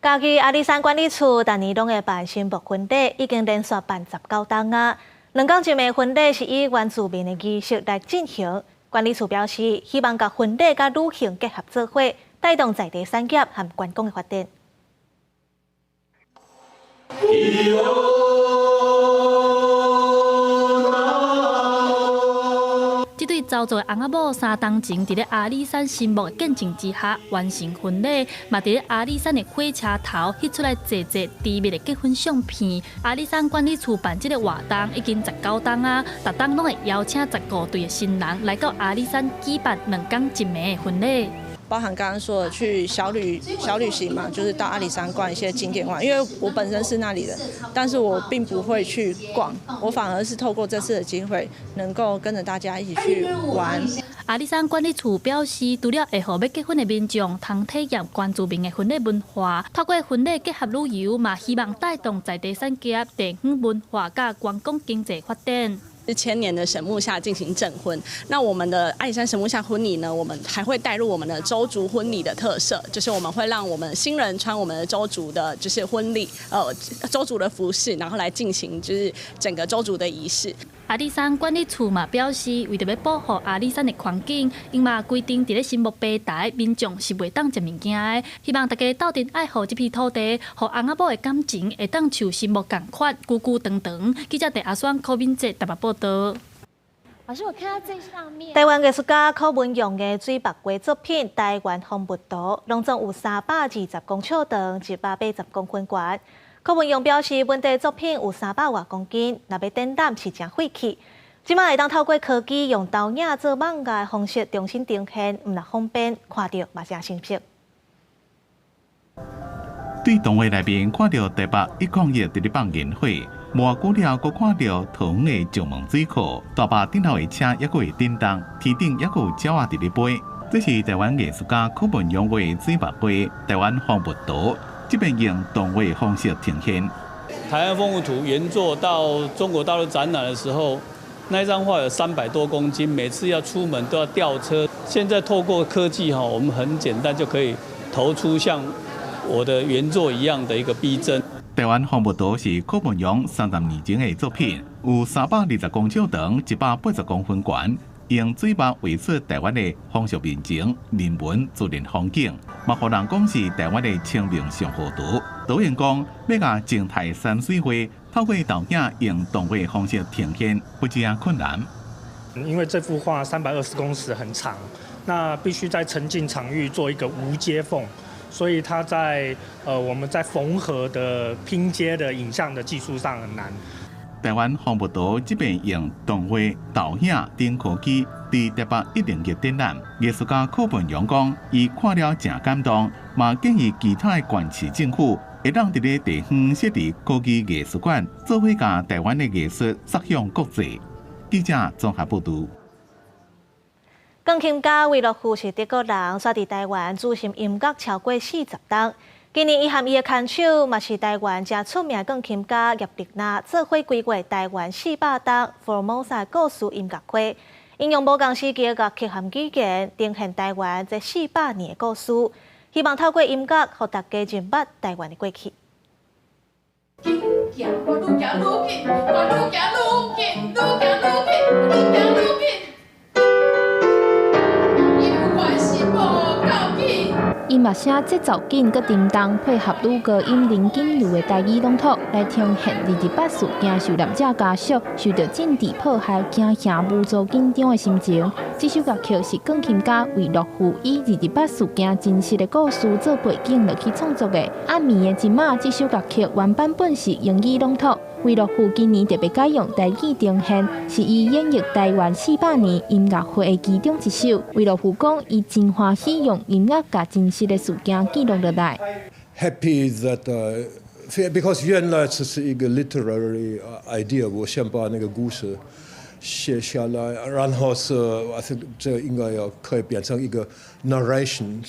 嘉义阿里山管理处逐年拢会办新木婚礼，已经连续办19档啊。2天前的婚礼是以原住民的仪式来进行。管理处表示，希望甲婚礼甲旅行结合做伙，带动在地产业和观光的发展。这对走做的翁仔某3天前，伫咧阿里山新木的见证之下完成婚礼，嘛伫咧阿里山的火车头翕出来济滋甜蜜的结婚相片。阿里山管理处办这个活动已经19档啊，逐档拢会邀请15对的新人来到阿里山举办2天1暝的婚礼。包含刚刚说的去小旅行嘛，就是到阿里山逛一些景点玩。因为我本身是那里的，但是我并不会去逛，我反而是透过这次的机会，能够跟着大家一起去玩。阿里山管理处表示，除了会让要结婚的民众通体验原住民的婚礼文化，透过婚礼结合旅游，嘛希望带动在地产业、地方文化甲观光经济发展。是千年的神木下进行证婚，那我们的阿里山神木下婚礼呢，我们还会带入我们的周族婚礼的特色，就是我们会让我们新人穿我们的周族的，就是婚礼周族的服饰，然后来进行就是整个周族的仪式。阿里山管理处嘛表示，为着要保护阿里山的环境，因嘛规定伫咧新木碑台，民众是袂当食物件的。希望大家斗阵爱护这片土地，互翁仔某的感情会当像新木共款，久久长长。记者阿选柯敏哲台北报道。老师，我看到最上面，台湾艺术家柯文用的水墨画作品《台湾风物图》，拢总有320公尺长，180公分宽。柯文用表示，本地作品有300多公斤，若要展览是真费气。即摆会当透过科技，用投影做网架的方式重新呈现，毋若方便，看到嘛真清晰。对动画内面看到台北101伫咧放烟火，无久了，佫看到桃园的石门水库，大坝顶头的车还佫会震动，天顶还佫有鸟仔伫咧飞。这是台湾艺术家柯文用的水墨画《台湾风物图》。这边用动画方式呈现。台湾风物图原作到中国大陆展览的时候，那一张画有300多公斤，每次要出门都要吊车。现在透过科技哈，我们很简单就可以投出像我的原作一样的一个逼真。台湾红木道是柯文勇30年前的作品，有320公尺长、180公分宽，用水墨绘出台湾的风俗民情、人文、自然风景，嘛互人讲是台湾的清明上河图。导演讲，要甲静态山水画透过导演用动画方式呈现，不只困难。因为这幅画320公尺很长，那必须在沉浸场域做一个无接缝。所以它在我们在缝合的拼接的影像的技术上很难。台湾红木道这边用动画、导演等科技，伫台北101展览。艺术家柯文勇讲，伊看了真感动，嘛建议其他的县市政府会让伫咧地方设立科技艺术馆，做伙甲台湾的艺术杀向国际。记者综合报道。钢琴家韦洛夫是德国人，刷伫台湾主持音乐超过40档。今年伊和伊的牵手，嘛是台湾真出名钢琴家叶丽娜，做伙规划台湾400档 Formosa 故事音乐会，应用无共时期的乐器和语言，呈现台湾这400年的故事。希望透过音乐，让大家认捌台湾的过去。音乐声节奏紧，佮沉重，配合女高音林景如的台语朗读，来呈现28事件受难者家属受到政治迫害、惊吓、无助、紧张的心情。这首乐曲是钢琴家韦洛夫以28事件真实的故事做背景落去创作的。暗暝的一晚，这首乐曲原版本是英语朗读。韦洛夫今年特别改用台语呈现，是伊演绎台湾400年音乐会的其中一首。韦洛夫讲，伊真欢喜用音乐把真实的事件记录落来。Happy that because 原来这是一个 literary idea， 我想把那个故事写下来，然后是 I think 这应该要可以变成一个 narration。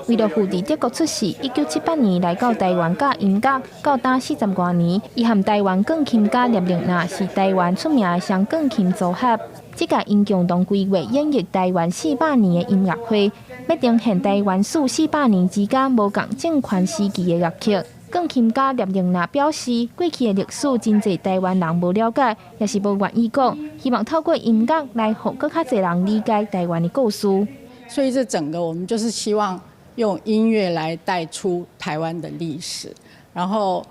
韦洛夫伫德国出世，1978年来到台湾教音乐，到打40多年。伊和台湾钢琴家叶丽娜是台湾出名的双钢琴组合。这届因共同规划演绎台湾400年的音乐会，要呈现台湾史400年之间无共政权时期的乐曲。钢琴家叶丽娜表示，过去的历史真侪台湾人无了解，也是无愿意讲，希望透过音乐来让更较侪人理解台湾的故事。所以这整个我们就是希望用音乐来带出台湾的历史。然后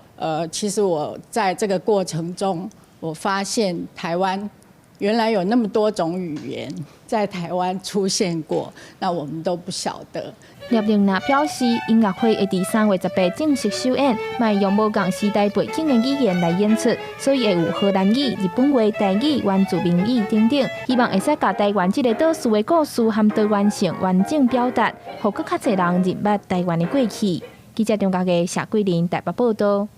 其实我在这个过程中，我发现台湾原来有那么多种语言在台湾出现过，那我们都不晓得。叶丽娜表示，音乐会会伫3月18正式首演，卖用无共时代背景的语言来演出，所以会有荷兰语、日本话、台语、原住民语等等，希望会使把台湾这个岛屿的故事和多元性完整表达，让更较侪人认捌台湾的过去。记者中嘉嘅谢桂玲台北报道。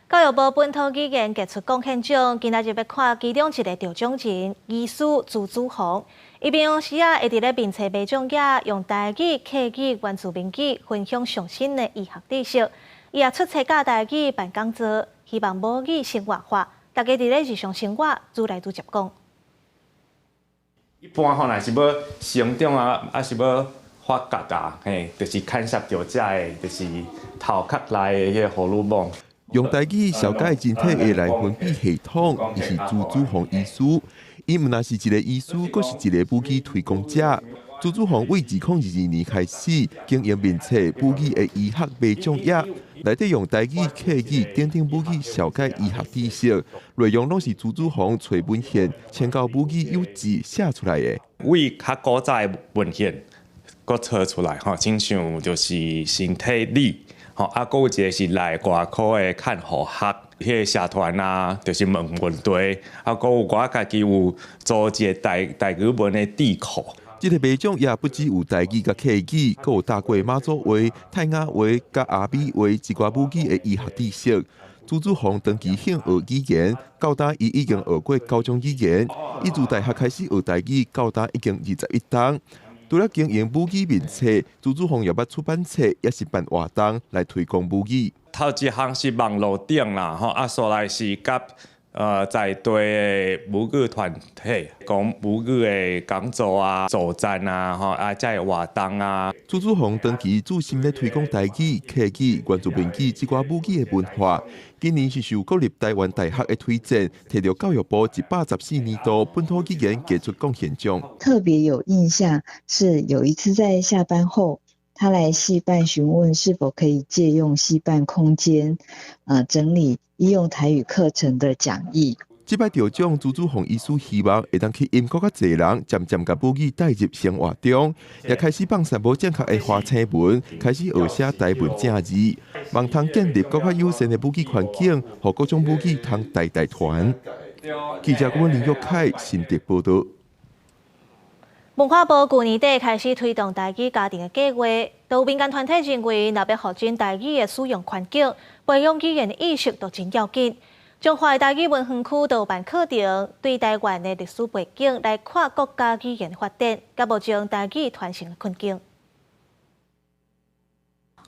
教育部本土语言杰出贡献奖，今仔日要看其中一个得奖人医师朱子宏。伊平常时会伫咧面册颁奖页用台语、客语、原住民语分享上新的医学知识。伊也出册教台语办讲座，希望母语生活化，大家伫咧日常生活愈来愈接讲。一般吼，若是要成长啊，是要发达啊，就是牵涉到这个，就是头壳内的迄个荷尔蒙。用台语了解人体的内分泌系统，伊是朱子宏医师。伊毋但是一个医师，阁是一个武器推广者。朱子宏为2022年开始经营面册武器的医学颁奖页，内底用台语、客语等等武器了解医学知识，内容拢是朱子宏找文献参考武器有字写出来的。为较古早的文献，阁找出来吼，亲像就是身体理。啊，还有一个是来外科的看护学，迄个社团啊，就是问题，啊，还有我家己有组一个台语文的智库。这个颁奖也不只有台语甲客语，还有大贵妈祖话、泰雅话甲阿美话一寡武器的医学知识。朱子宏长期想学语言，到今伊已经学过9种语言。伊自大学开始学台语，到今已经21档。除了经营武语面册，朱子宏也捌出版册，也是办活动来推广武语。头一项是网络顶啦，吼，啊，所来是甲在地的母语团体讲母语的讲座啊、作战啊、才会活动啊。朱子宏长期注心咧推广台语、客语、原住民语这寡母语的文化。今年是受国立台湾大学的推荐，摕到教育部114年度本土语言杰出贡献奖。特别有印象是有一次在下班后，他来系办询问是否可以借用系办空间，整理医用台语课程的讲义。这摆得奖朱子宏医师希望会当去引国较侪人渐渐把母语带入生活中，也开始放散无正确的花青文，开始学写台文正字，望通建立更较友善的母语环境，让各种母语通代代传。记者郭林玉凯新竹报道。文化部去年底开始推动台语家庭的计划，有民间团体认为，若要发展台语的使用环境，培养语言的意识都真要紧。中华台语文园区都办课程，对台湾的历史背景来看国家语言发展，甲目前台语传承的困境。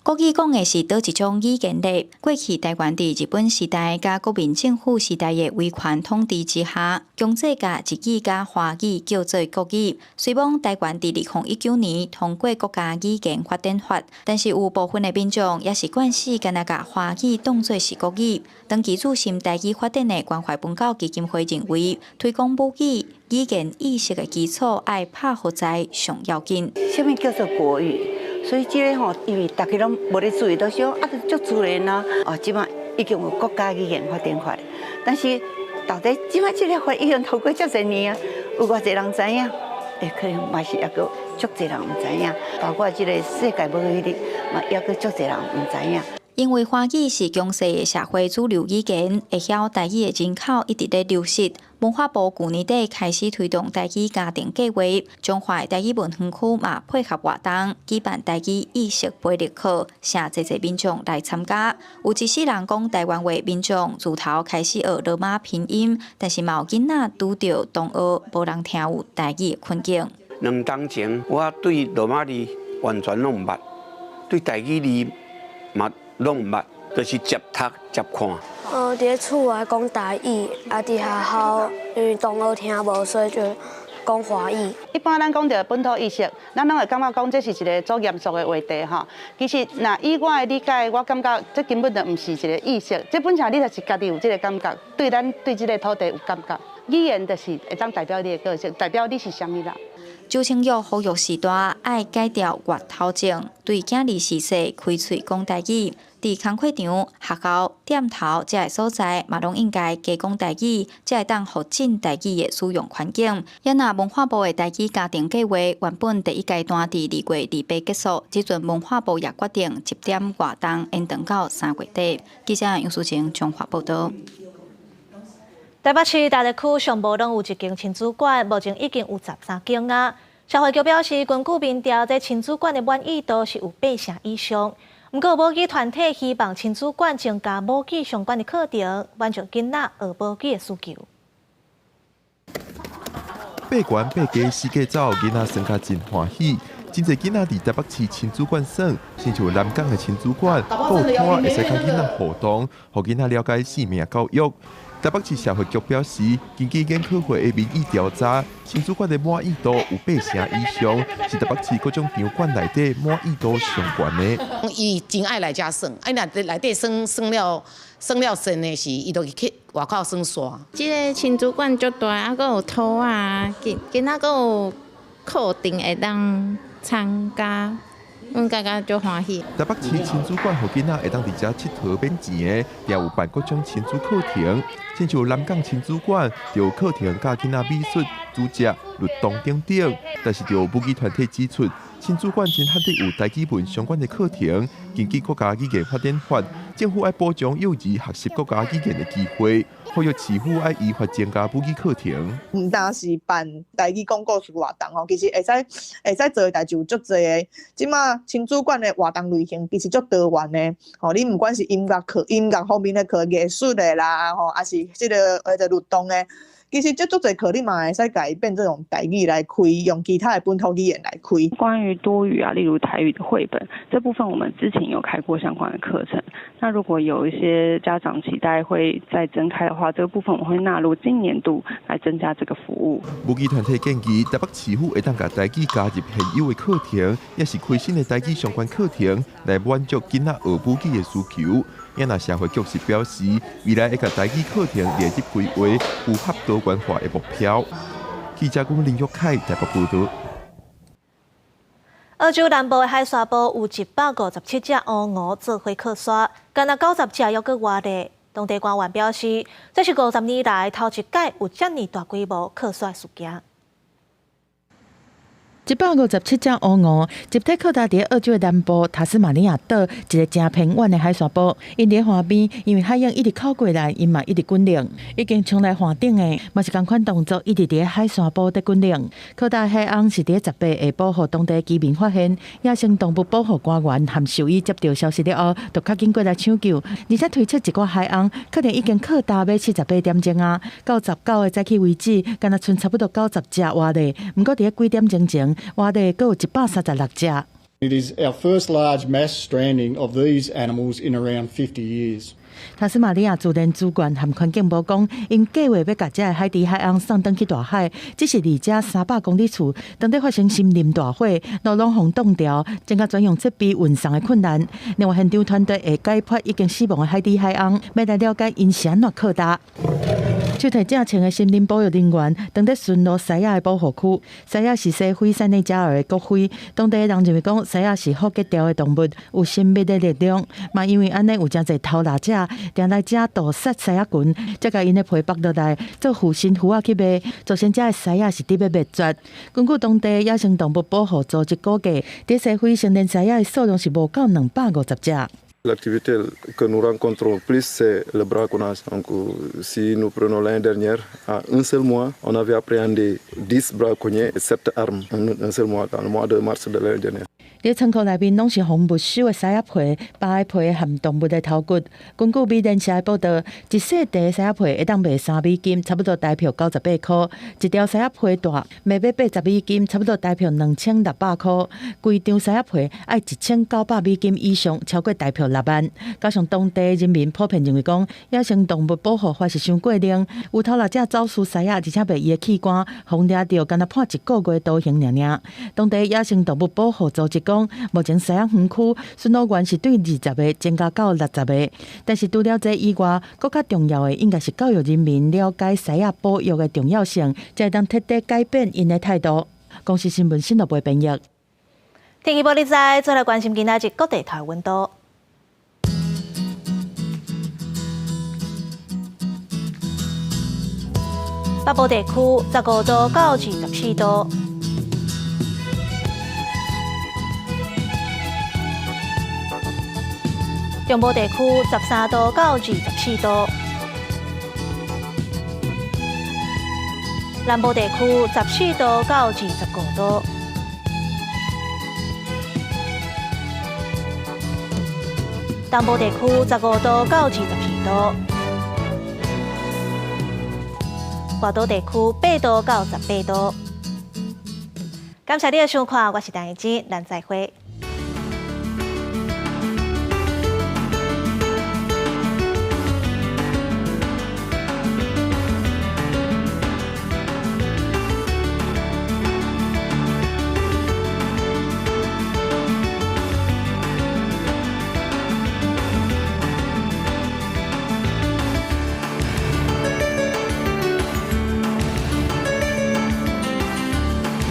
国语讲的是倒一种语言类？过去台湾伫日本时代甲国民政府时代的威权统治之下，强制甲日语甲华语叫做国语。虽讲台湾伫2019年通过国家语言发展法，但是有部分的民众也是惯死干那甲华语当作是国语。长期注心台语发展的关怀本教基金会认为，推广母语语言意识的基础要拍好在上要紧。什么叫做国语？所以这个吼，因为大家拢无咧注意到说，就自然啦。即摆已经有国家语言发展法，但是到底即摆这个法已经透过遮侪年啊，有偌侪人知影？可能嘛是抑个足侪人毋知影，包括这个世界母语日嘛，抑个足侪人毋知影。因为华语是强势的社会主流语言，会晓台语的人口一直在流失。文化部去年底开始推动台语家庭计划，中华台语文园区嘛配合活动，举办台语意识培力课，请侪侪民众来参加。有一世人讲台湾话民众自头开始学罗马拼音，但是嘛有囡仔拄着同学无人听有台语的困境。2当前，我对罗马字完全拢毋捌，对台语字嘛拢毋捌，就是接读接看。伫厝内讲台语，伫学校因为同学听无，所以就讲华语。一般咱讲到本土意识，咱拢会感觉讲这是一个足严肃的话题吼。其实，以我的理解，我感觉这根本就毋是一个意识，这本身你就是家己有这个感觉，对咱对这个土地有感觉。语言就是会当代表你的个性，代表你是啥物人。周清玉呼吁时代爱改掉越头症，对囝儿时细开喙讲台语。伫工课场、学校、店头这个所在，嘛拢应该加讲台语，才会当促进台语的使用环境。也那文化部的台语家庭计划原本第一阶段伫2月28结束，即阵文化部也决定集点活动延长到3月底。记者杨淑晴综合报道。台北市大里区上无拢有一间亲子馆，目前已经有13间啊。消费局表示，根据民调，这亲子馆的满意度是有8成以上。不过，母语团体希望亲子馆增加母语相关的课程，满足囡仔学母语的需求。八关八家四界走，囡仔生活真欢喜。真侪囡仔伫台北市亲子馆耍，亲像南港的亲子馆，有摊会使甲囡仔互动，互囡仔了解生命教育。台北市社会局表示，根据研讨会的民意调查，亲子馆的满意度有8成以上，是台北市各种场馆内底满意度上悬的。伊真爱来遮耍，哎，若内底耍了甚的时，伊就去外口耍耍。即个亲子馆足大，啊，阁有图啊，囡仔阁有课程会当参加。阮感觉足欢喜。台北市亲子馆，互囡仔会当伫遮佚佗免钱的，也有办各种亲子课程，亲像南港亲子馆就有课程教囡仔美术、煮食、律动等等。但是就母语团体指出，亲子馆真罕得有台语文相关的课程。根据国家语言发展法，政府爱保障幼儿学习国家语言的机会，呼吁市府爱依法增加母语课程。毋单是办台语讲故事活动吼，其实会使做的代志有足侪的。即马亲子馆的活动类型其实足多元的，吼，你毋管是音乐课、音乐方面的课、艺术的啦，吼，还是即个律动的。其实足侪课你嘛会使改变这种台语来开，用其他的本土语言来开。关于多语啊，例如台语的绘本这部分，我们之前有开过相关的课程。那如果有一些家长期待会再增开的话，这个部分我们会纳入今年度来增加这个服务。母语团体建议台北市府会当把台语加入现有的课程，也是开新的台语相关课程，来满足囡仔学母语的需求。也那社会局是表示，未来会把台语课程列入规划，符合多元化的目标。记者龚林玉凯台北报道。澳洲南部的海沙堡有157只乌鹅做伙客刷，敢若90只还阁活的。当地官员表示，这是50年来头一届有这么大规模客刷事件。157只乌鹅集体靠搭伫澳洲的南部塔斯马尼亚岛一个真偏远的海沙堡，因伫岸边，因为海涌一直靠过来，因嘛一直滚冷，已经冲来岸顶的，嘛是同款动作，一直伫海沙堡伫滚冷。靠搭海翁是伫18下晡，互当地居民发现，野生动物保护官员和兽医接到消息了后，就赶紧过来抢救，而且推测一寡海翁可能已经靠搭要78点钟啊，到19个早起为止，敢若剩差不多90只活的，不过伫几点钟前。活的阁有136只。It is our first large mass stranding of these animals in around 50 years. 塔斯马尼亚自然资源和环境部讲，因计划要把这个海底海翁送转去大海，只是离这300公里处，当地发生森林大火，路拢封冻掉，增加专用设备运送的困难。另外，现场团队会解剖已经死亡的海底海翁，要来了解因是安怎靠搭。手提正穿的森林保育人员当在巡逻西亚的保护区，西亚是西非塞内加尔的国徽，当地人认为讲西亚是福吉条的动物，有神秘的力量，嘛因为安尼有真侪偷拿者定来遮盗杀西亚群，才甲因的皮剥落来做护身符啊去卖，造成遮的西亚是伫要灭绝。根据当地野生动物保护组织估计，伫西非成年西亚的数量是无到250只。L'activité que nous rencontrons plus, c'est le braconnage. Donc, si nous prenons l'année dernière, à un seul mois, on avait appréhendé 10 braconniers et 7 armes en un seul mois, dans le mois de mars de l'année dernière. 伫仓库内面拢是红木收的西亚皮、巴皮和动物的头骨。根据美联社的报道，一细地西亚皮会当卖$3，差不多台币98块；一条西亚皮大卖要$80，差不多台币2600块。规张西亚皮爱$1900以上，超过台币6万。加上当地人民普遍认为讲，野生动物保护法是伤过冷，有偷拿者走私西亚，而且被伊的器官封掠到，敢若判1个月徒刑尔。当地野生动物保护组织讲，目前西亚园区巡逻员是对20个增加到60个，但是除了这以外，更加重要的应该是教育人民了解西亚保育的重要性，才能彻底改变因的态度。公视新闻新闻部编译。天气报你知，再来关心今仔日各地台温度。北部地区15度到24度。中部地区13度到24度，南部地区14度到25度，东部地区15度到24度，外岛地区8度到18度。感谢你的收看，我是陈怡珍，咱再会。